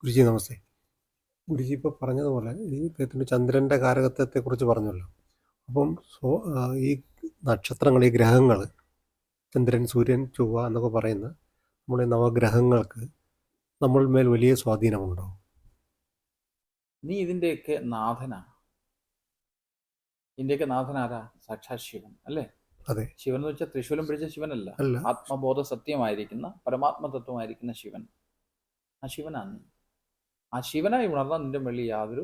ഗുരുജി നമസ്തേ. ഗുരുജി ഇപ്പോൾ പറഞ്ഞതുപോലെ ഈ അദ്ദേഹത്തിൻ്റെ ചന്ദ്രൻ്റെ കാരകത്വത്തെക്കുറിച്ച് പറഞ്ഞല്ലോ. അപ്പം ഈ നക്ഷത്രങ്ങൾ, ഈ ഗ്രഹങ്ങൾ, ചന്ദ്രൻ, സൂര്യൻ, ചൊവ്വ എന്നൊക്കെ പറയുന്ന നമ്മുടെ നവഗ്രഹങ്ങൾക്ക് നമ്മൾ മേൽ വലിയ സ്വാധീനമുണ്ടോ? നീ ഇതിൻ്റെയൊക്കെ നാഥനാണ്. ഇതിൻ്റെയൊക്കെ നാഥൻ ആരാ? സാക്ഷാത് ശിവൻ അല്ലേ? അതെ. ശിവൻ എന്ന് വെച്ചാൽ തൃശൂലം പിടിച്ച ശിവനല്ല, അല്ല. ആത്മബോധ സത്യമായിരിക്കുന്ന പരമാത്മതത്വമായിരിക്കുന്ന ശിവൻ. ആ ശിവനാണ് നീ. ആ ശിവനായി ഉണർന്നാൽ നിന്റെ വെള്ളി യാതൊരു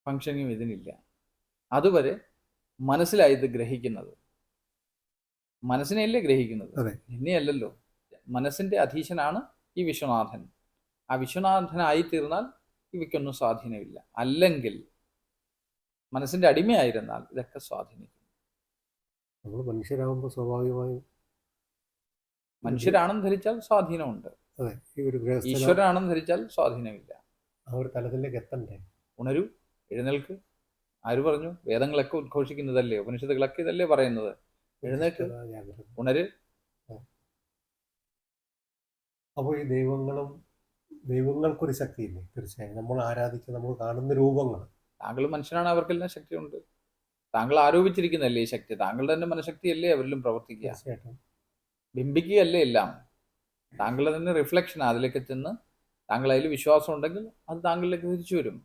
ഫങ്ഷനിങ്ങും ഇതിനില്ല. അതുവരെ മനസ്സിലായി ഇത് ഗ്രഹിക്കുന്നത്. മനസ്സിനെയല്ലേ ഗ്രഹിക്കുന്നത്, അതെ. നിന്നെയല്ലല്ലോ. മനസ്സിന്റെ അധീശനാണ് ഈ വിശ്വനാഥൻ. ആ വിശ്വനാഥനായി തീർന്നാൽ ഇവയ്ക്കൊന്നും സ്വാധീനമില്ല. അല്ലെങ്കിൽ മനസ്സിന്റെ അടിമയായിരുന്നാൽ ഇതൊക്കെ സ്വാധീനിക്കും. നമ്മൾ മനുഷ്യരാകുമ്പോൾ സ്വാഭാവികമായും മനുഷ്യരാണെന്ന് ധരിച്ചാൽ സ്വാധീനമുണ്ട്. അതെ, ഈ ഒരു ഗ്രഹസ്ഥ ഈശ്വരനാണെന്ന് ധരിച്ചാൽ സ്വാധീനമില്ല. ആ ഒരു തലത്തിലേക്ക് എത്തണ്ടേ? ഉണരൂ, എഴുന്നേൽക്ക്. ആര് പറഞ്ഞു? വേദങ്ങളൊക്കെ ഉദ്ഘോഷിക്കുന്നതല്ലേ, ഉപനിഷത്തുകളൊക്കെ ഇതല്ലേ പറയുന്നത്. എഴുന്നേൽക്ക്, ജാഗ്രത. ഉണര്. അപ്പോൾ ഈ ദൈവങ്ങൾക്കൊരു ശക്തിയില്ലേ? തീർച്ചയായും നമ്മൾ ആരാധിക്കുന്ന, നമ്മൾ കാണുന്ന രൂപങ്ങൾ. താങ്കൾ മനുഷ്യനാണ്, അവർക്കെല്ലാം ശക്തിയുണ്ട്. താങ്കൾ ആരോപിച്ചിരിക്കുന്നതല്ലേ ഈ ശക്തി. താങ്കളുടെ തന്നെ മനഃശക്തിയല്ലേ അവരിലും പ്രവർത്തിക്കുക. തീർച്ചയായിട്ടും ബിംബിക്കുകയല്ലേ എല്ലാം. താങ്കളുടെ തന്നെ റിഫ്ലക്ഷൻ അതിലേക്ക് ചെന്ന് താങ്കൾ അതിൽ വിശ്വാസം ഉണ്ടെങ്കിൽ അത് താങ്കളിലേക്ക് തിരിച്ചു വരും.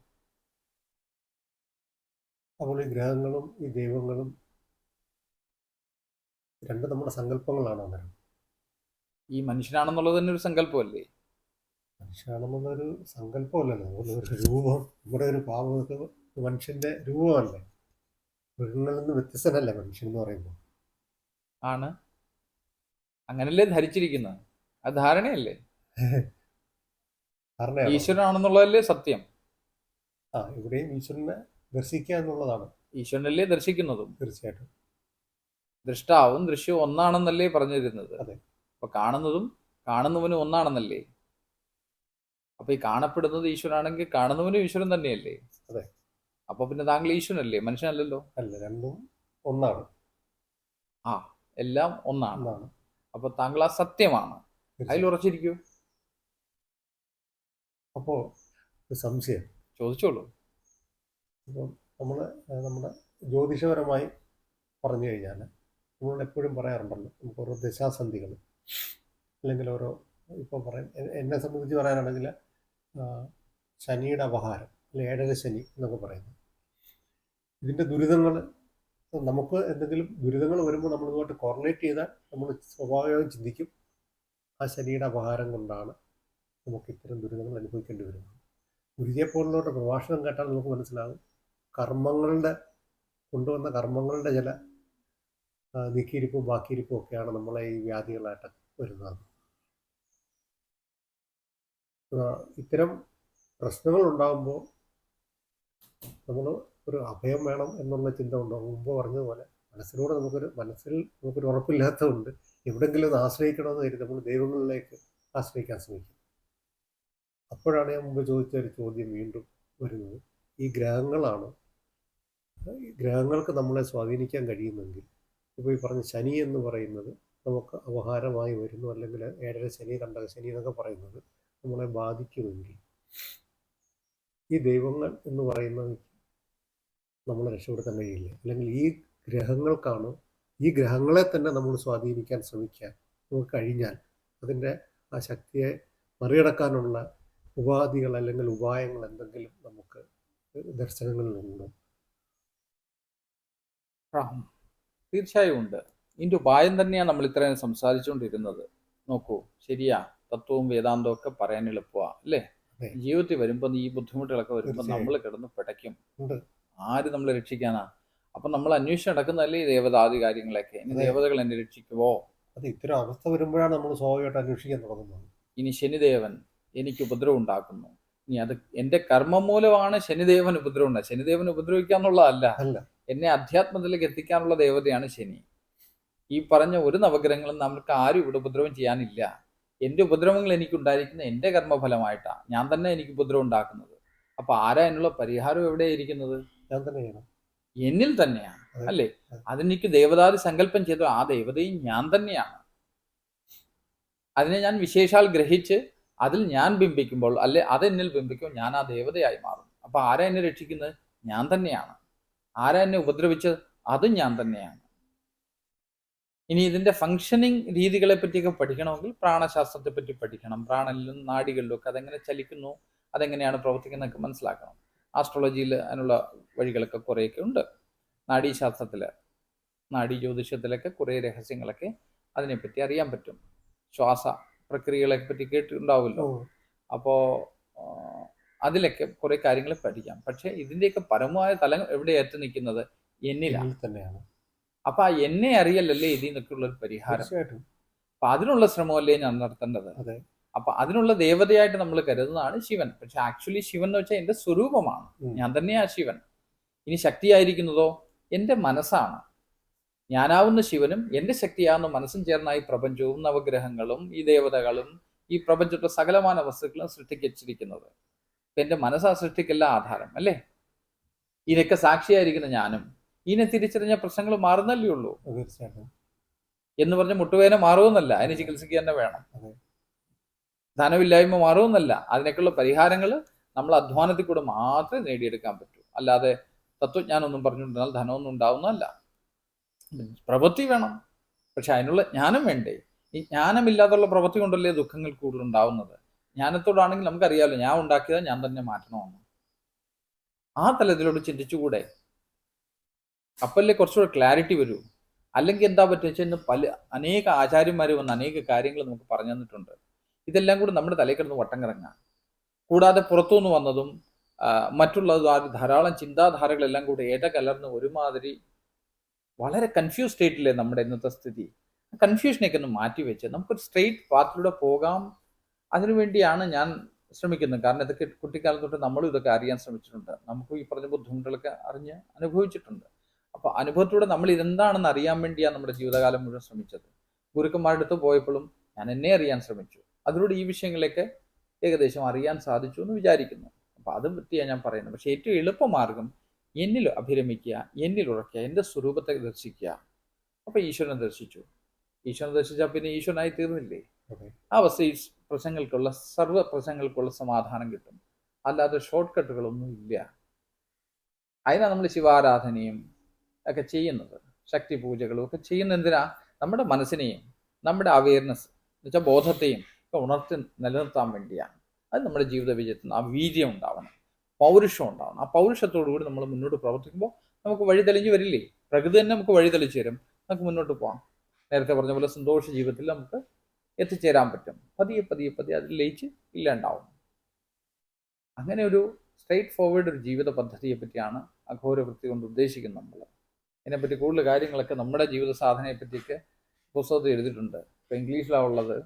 അപ്പോൾ ഈ ഗ്രഹങ്ങളും ഈ ദൈവങ്ങളും രണ്ട് നമ്മുടെ സങ്കല്പങ്ങളാണ്. അന്നേരം ഈ മനുഷ്യനാണെന്നുള്ളത് തന്നെ ഒരു സങ്കല്പമല്ലേ? മനുഷ്യനാണെന്നുള്ളൊരു സങ്കല്പമല്ലല്ലോ, ഒരു രൂപം. നമ്മുടെ ഒരു പാവമൊക്കെ മനുഷ്യന്റെ രൂപമല്ലേ? മൃഗങ്ങളിൽ നിന്ന് വ്യത്യസ്തനല്ലേ മനുഷ്യൻ എന്ന് പറയുമ്പോൾ? ആണ്. അങ്ങനല്ലേ ധരിച്ചിരിക്കുന്നത്. അത് ധാരണയല്ലേ? ധാരണയാണ്. ഈശ്വരനാണെന്നുള്ളതല്ലേ സത്യം. ഇവിടെയും ഈശ്വരനെ ദർശിക്കുക എന്നുള്ളതാണ്. ഈശ്വരനല്ലേ ദർശിക്കുന്നതും. തീർച്ചയായിട്ടും. ദൃഷ്ടാവും ദൃശ്യവും ഒന്നാണെന്നല്ലേ പറഞ്ഞിരുന്നത്. അതെ. അപ്പൊ കാണുന്നതും കാണുന്നവനും ഒന്നാണെന്നല്ലേ. അപ്പൊ ഈ കാണപ്പെടുന്നത് ഈശ്വരനാണെങ്കിൽ കാണുന്നവനും ഈശ്വരൻ തന്നെയല്ലേ? അതെ. അപ്പൊ പിന്നെ താങ്കൾ ഈശ്വരനല്ലേ, മനുഷ്യനല്ലല്ലോ. അല്ല, രണ്ടും ഒന്നാണ്. എല്ലാം ഒന്നാണ്. അപ്പൊ താങ്കൾ ആ സത്യമാണ്, അതിൽ ഉറച്ചിരിക്കൂ. അപ്പോ ഒരു സംശയം ചോദിച്ചോളൂ. ഇപ്പം നമ്മുടെ ജ്യോതിഷപരമായി പറഞ്ഞു കഴിഞ്ഞാൽ നമ്മൾ എപ്പോഴും പറയാറുണ്ടല്ലോ, നമുക്ക് ഓരോ ദശാസന്ധികൾ അല്ലെങ്കിൽ ഓരോ, ഇപ്പോൾ പറയാൻ എന്നെ സംബന്ധിച്ച് പറയാനാണെങ്കിൽ ശനിയുടെ അപഹാരം അല്ലെങ്കിൽ 7ര ശനി എന്നൊക്കെ പറയുന്നത്, ഇതിൻ്റെ ദുരിതങ്ങൾ, നമുക്ക് എന്തെങ്കിലും ദുരിതങ്ങൾ വരുമ്പോൾ നമ്മളിതുമായിട്ട് കോറിലേറ്റ് ചെയ്താൽ നമ്മൾ സ്വാഭാവികമായും ചിന്തിക്കും ആ ശനിയുടെ അപഹാരം കൊണ്ടാണ് നമുക്ക് ഇത്തരം ദുരിതങ്ങൾ അനുഭവിക്കേണ്ടി വരുന്നത്. ഗുരുജിയെപ്പോലുള്ളവരുടെ പ്രഭാഷണം കേട്ടാൽ നമുക്ക് മനസ്സിലാകും കൊണ്ടുവന്ന കർമ്മങ്ങളുടെ ചില നീക്കിയിരിപ്പും ബാക്കിയിരിപ്പും ഒക്കെയാണ് നമ്മളെ ഈ വ്യാധികളായിട്ട് വരുന്നത്. ഇത്തരം പ്രശ്നങ്ങൾ ഉണ്ടാകുമ്പോൾ നമ്മൾ ഒരു അഭയം വേണം എന്നുള്ള ചിന്ത ഉണ്ടാകും. മുമ്പ് പറഞ്ഞതുപോലെ മനസ്സിൽ നമുക്കൊരു ഉറപ്പില്ലാത്തതുകൊണ്ട് എവിടെങ്കിലും ഒന്ന് ആശ്രയിക്കണമെന്ന് കരുതി നമ്മൾ ദൈവങ്ങളിലേക്ക് ആശ്രയിക്കാൻ ശ്രമിക്കും. അപ്പോഴാണ് ഞാൻ മുമ്പ് ചോദിച്ച ഒരു ചോദ്യം വീണ്ടും വരുന്നത്. ഈ ഗ്രഹങ്ങൾക്ക് നമ്മളെ സ്വാധീനിക്കാൻ കഴിയുമെങ്കിൽ, ഇപ്പോൾ ഈ പറഞ്ഞ ശനി എന്ന് പറയുന്നത് നമുക്ക് അപഹാരമായി വരുന്നു, അല്ലെങ്കിൽ 7ര ശനി, കണ്ടക ശനി എന്നൊക്കെ പറയുന്നത് നമ്മളെ ബാധിക്കുമെങ്കിൽ, ഈ ദൈവങ്ങൾ എന്ന് പറയുന്നത് നമ്മളെ രക്ഷപ്പെടുത്താൻ കഴിയില്ല. അല്ലെങ്കിൽ ഈ ഗ്രഹങ്ങളെ തന്നെ നമ്മൾ സ്വാധീനിക്കാൻ ശ്രമിക്കാൻ നമുക്ക് കഴിഞ്ഞാൽ അതിൻ്റെ ആ ശക്തിയെ മറികടക്കാനുള്ള ഉപാധികൾ അല്ലെങ്കിൽ ഉപായങ്ങൾ എന്തെങ്കിലും നമുക്ക് ദർശനങ്ങളിലുണ്ടോ? തീർച്ചയായും ഉണ്ട്. ഇതിന്റെ ഉപായം തന്നെയാണ് നമ്മൾ ഇത്രയും സംസാരിച്ചുകൊണ്ടിരുന്നത്. നോക്കൂ, ശരിയാ, തത്വവും വേദാന്തവും ഒക്കെ പറയാൻ എളുപ്പമാണ് അല്ലേ? ജീവിതത്തിൽ വരുമ്പോൾ ഈ ബുദ്ധിമുട്ടുകളൊക്കെ വരുമ്പോൾ നമ്മൾ കിടന്ന് പിടയ്ക്കും. ആര് നമ്മളെ രക്ഷിക്കാനാ? അപ്പൊ നമ്മൾ അന്വേഷിച്ച് നടക്കുന്നതല്ലേ ഈ ദേവതാദി കാര്യങ്ങളൊക്കെ. ഇനി ദേവതകൾ എന്നെ രക്ഷിക്കുമോ? അത് ഇത്തരം അവസ്ഥ വരുമ്പോഴാണ് നമ്മൾ സ്വാഭാവികമായിട്ട് അന്വേഷിക്കാൻ തുടങ്ങുന്നത്. ഇനി ശനിദേവൻ എനിക്ക് ഉപദ്രവം ഉണ്ടാക്കുന്നു, ഇനി അത് എന്റെ കർമ്മം മൂലമാണ് ശനിദേവൻ ഉപദ്രവം ഉണ്ടാകും. ശനിദേവൻ ഉപദ്രവിക്കാന്നുള്ളതല്ല, എന്നെ അധ്യാത്മത്തിലേക്ക് എത്തിക്കാനുള്ള ദേവതയാണ് ശനി. ഈ പറഞ്ഞ ഒരു നവഗ്രഹങ്ങളും നമുക്ക് ആരും ഇവിടെ ഉപദ്രവം ചെയ്യാനില്ല. എന്റെ ഉപദ്രവങ്ങൾ എനിക്കുണ്ടായിരിക്കുന്ന എന്റെ കർമ്മഫലമായിട്ടാണ്. ഞാൻ തന്നെ എനിക്ക് ഉപദ്രവം ഉണ്ടാക്കുന്നത്. അപ്പൊ ആരാ അതിനുള്ള പരിഹാരം എവിടെയായിരിക്കുന്നത്? ഞാൻ തന്നെയാണ്, എന്നിൽ തന്നെയാണ് അല്ലേ? അതെനിക്ക് ദേവതാദി സങ്കല്പം ചെയ്തു, ആ ദേവതയും ഞാൻ തന്നെയാണ്. അതിനെ ഞാൻ വിശേഷാൽ ഗ്രഹിച്ച് അതിൽ ഞാൻ ബിംബിക്കുമ്പോൾ, അല്ലെ അതെന്നിൽ ബിംബിക്കുമ്പോൾ ഞാൻ ആ ദേവതയായി മാറും. അപ്പൊ ആരാ എന്നെ രക്ഷിക്കുന്നത്? ഞാൻ തന്നെയാണ്. ആരാ എന്നെ ഉപദ്രവിച്ചത്? അതും ഞാൻ തന്നെയാണ്. ഇനി ഇതിന്റെ ഫങ്ഷനിങ് രീതികളെ പറ്റിയൊക്കെ പഠിക്കണമെങ്കിൽ പ്രാണശാസ്ത്രത്തെ പറ്റി പഠിക്കണം. പ്രാണനിലും നാഡികളിലും ഒക്കെ അതെങ്ങനെ ചലിക്കുന്നു, അതെങ്ങനെയാണ് പ്രവർത്തിക്കുന്നതൊക്കെ മനസ്സിലാക്കണം. ആസ്ട്രോളജിയിൽ അതിനുള്ള വഴികളൊക്കെ കുറേയൊക്കെ ഉണ്ട്. നാഡീശാസ്ത്രത്തിൽ, നാഡീ ജ്യോതിഷത്തിലൊക്കെ കുറേ രഹസ്യങ്ങളൊക്കെ അതിനെപ്പറ്റി അറിയാൻ പറ്റും. ശ്വാസ പ്രക്രിയകളെ പറ്റി കേട്ടിട്ടുണ്ടാവുമല്ലോ. അപ്പോൾ അതിലൊക്കെ കുറേ കാര്യങ്ങൾ പഠിക്കാം. പക്ഷേ ഇതിൻ്റെയൊക്കെ പരമമായ തലം എവിടെ എത്തി നിൽക്കുന്നത്? എന്നിലാണ് തന്നെയാണ്. അപ്പൊ ആ എന്നെ അറിയലല്ലേ ഇതിൽ നിന്നൊക്കെയുള്ള ഒരു പരിഹാരം. അപ്പൊ അതിനുള്ള ശ്രമമല്ലേ ഞാൻ നടത്തേണ്ടത്. അപ്പൊ അതിനുള്ള ദേവതയായിട്ട് നമ്മൾ കരുതുന്നതാണ് ശിവൻ. പക്ഷെ ആക്ച്വലി ശിവൻ എന്ന് വെച്ചാൽ എന്റെ സ്വരൂപമാണ്. ഞാൻ തന്നെയാ ശിവൻ. ഇനി ശക്തിയായിരിക്കുന്നതോ എന്റെ മനസ്സാണ്. ഞാനാവുന്ന ശിവനും എന്റെ ശക്തിയാവുന്ന മനസ്സും ചേർന്നായി പ്രപഞ്ചവും നവഗ്രഹങ്ങളും ഈ ദേവതകളും ഈ പ്രപഞ്ചത്തിലെ സകലമാന വസ്തുക്കളും സൃഷ്ടിച്ചിരിക്കുന്നത്. എന്റെ മനസ്സാ സൃഷ്ടിക്കെല്ലാം ആധാരം അല്ലേ. ഇതിനൊക്കെ സാക്ഷിയായിരിക്കുന്ന ഞാനും ഇതിനെ തിരിച്ചറിഞ്ഞ പ്രശ്നങ്ങൾ മാറുന്നല്ലേ ഉള്ളൂ. തീർച്ചയായിട്ടും. എന്ന് പറഞ്ഞ് മുട്ടുവേദന മാറുമെന്നല്ല, അതിന് ചികിത്സയ്ക്ക് തന്നെ വേണം. ധനമില്ലായ്മ മാറുമെന്നല്ല, അതിനൊക്കെയുള്ള പരിഹാരങ്ങൾ നമ്മൾ അധ്വാനത്തിൽ കൂടെ മാത്രമേ നേടിയെടുക്കാൻ പറ്റൂ. അല്ലാതെ തത്വജ്ഞാനമൊന്നും പറഞ്ഞുകൊണ്ടിരുന്നാൽ ധനമൊന്നും ഉണ്ടാവുന്നതല്ല. പ്രവൃത്തി വേണം, പക്ഷെ അതിനുള്ള ജ്ഞാനം വേണ്ടേ. ഈ ജ്ഞാനമില്ലാതുള്ള പ്രവൃത്തി കൊണ്ടല്ലേ ദുഃഖങ്ങൾ കൂടുതൽ ഉണ്ടാവുന്നത്. ജ്ഞാനത്തോടാണെങ്കിൽ നമുക്കറിയാമല്ലോ, ഞാൻ ഉണ്ടാക്കിയത് ഞാൻ തന്നെ മാറ്റണമെന്ന്. ആ തലത്തിലോട്ട് ചിന്തിച്ചുകൂടെ? അപ്പല്ലേ കുറച്ചുകൂടെ ക്ലാരിറ്റി വരൂ. അല്ലെങ്കിൽ എന്താ പറ്റുക വെച്ചാൽ അനേക ആചാര്യന്മാർ വന്ന് അനേക കാര്യങ്ങൾ നമുക്ക് പറഞ്ഞു തന്നിട്ടുണ്ട്. ഇതെല്ലാം കൂടി നമ്മുടെ തലയിൽ കിടന്ന് വട്ടം കറങ്ങാം. കൂടാതെ പുറത്തുനിന്ന് വന്നതും മറ്റുള്ള ധാരാളം ചിന്താധാരകളെല്ലാം കൂടി ഇടകലർന്ന് ഒരുമാതിരി വളരെ കൺഫ്യൂസ് സ്റ്റേറ്റിലെ നമ്മുടെ ഇന്നത്തെ സ്ഥിതി. കൺഫ്യൂഷനൊക്കെ ഒന്ന് മാറ്റി വെച്ച് നമുക്കൊരു സ്ട്രെയിറ്റ് പാത്തിലൂടെ പോകാം. അതിനുവേണ്ടിയാണ് ഞാൻ ശ്രമിക്കുന്നത്. കാരണം ഇതൊക്കെ കുട്ടിക്കാലം തൊട്ട് നമ്മളും ഇതൊക്കെ അറിയാൻ ശ്രമിച്ചിട്ടുണ്ട്. നമുക്കും ഈ പറഞ്ഞ ബുദ്ധിമുട്ടുകളൊക്കെ അറിഞ്ഞ് അനുഭവിച്ചിട്ടുണ്ട്. അപ്പൊ അനുഭവത്തിലൂടെ നമ്മൾ ഇതെന്താണെന്ന് അറിയാൻ വേണ്ടിയാണ് നമ്മുടെ ജീവിതകാലം മുഴുവൻ ശ്രമിച്ചത്. ഗുരുക്കന്മാരുടെ അടുത്ത് പോയപ്പോഴും ഞാൻ എന്നെ അറിയാൻ ശ്രമിച്ചു. അതിലൂടെ ഈ വിഷയങ്ങളൊക്കെ ഏകദേശം അറിയാൻ സാധിച്ചു എന്ന് വിചാരിക്കുന്നു. അപ്പൊ അത് പറ്റിയാണ് ഞാൻ പറയുന്നത്. പക്ഷെ ഏറ്റവും എളുപ്പമാർഗം എന്നിൽ അഭിരമിക്കുക, എന്നിൽ ഉറക്കുക, എൻ്റെ സ്വരൂപത്തെ ദർശിക്കുക. അപ്പൊ ഈശ്വരനെ ദർശിച്ചു. ഈശ്വരനെ ദർശിച്ചാൽ പിന്നെ ഈശ്വരനായി തീർന്നില്ലേ. ആ അവസ്ഥയിൽ പ്രശ്നങ്ങൾക്കുള്ള സർവ്വ പ്രശ്നങ്ങൾക്കുള്ള സമാധാനം കിട്ടും. അല്ലാതെ ഷോർട്ട് കട്ടുകളൊന്നും ഇല്ല. അതിനാണ് നമ്മൾ ശിവാരാധനയും ഒക്കെ ചെയ്യുന്നത്, ശക്തി പൂജകളും ഒക്കെ ചെയ്യുന്ന എന്തിനാ? നമ്മുടെ മനസ്സിനെയും നമ്മുടെ അവയർനെസ് എന്ന് വെച്ചാൽ ബോധത്തെയും ഒക്കെ ഉണർത്തി നിലനിർത്താൻ വേണ്ടിയാണ്. അത് നമ്മുടെ ജീവിത വിജയത്തിന് ആ വീര്യം ഉണ്ടാവണം, പൗരുഷം ഉണ്ടാവണം. ആ പൗരുഷത്തോടുകൂടി നമ്മൾ മുന്നോട്ട് പ്രവർത്തിക്കുമ്പോൾ നമുക്ക് വഴി തെളിഞ്ഞു വരില്ലേ. പ്രകൃതി തന്നെ നമുക്ക് വഴി തെളിച്ചു തരും. നമുക്ക് മുന്നോട്ട് പോകാം. നേരത്തെ പറഞ്ഞ പോലെ സന്തോഷ ജീവിതത്തിൽ നമുക്ക് എത്തിച്ചേരാൻ പറ്റും. പതിയെ പതിയെ പതിയെ അതിൽ ലയിച്ച് ഇല്ലാണ്ടാവും. അങ്ങനെ ഒരു സ്ട്രെയിറ്റ് ഫോർവേഡ് ഒരു ജീവിത പദ്ധതിയെ പറ്റിയാണ് അഘോരവൃത്തി കൊണ്ട് ഉദ്ദേശിക്കുന്നത് നമ്മൾ. ഇതിനെപ്പറ്റി കൂടുതൽ കാര്യങ്ങളൊക്കെ നമ്മുടെ ജീവിത സാധനയെ പറ്റിയൊക്കെ പുസ്തകത്തിൽ എഴുതിയിട്ടുണ്ട്. ഇപ്പം ഇംഗ്ലീഷിലാണ് ഉള്ളത്.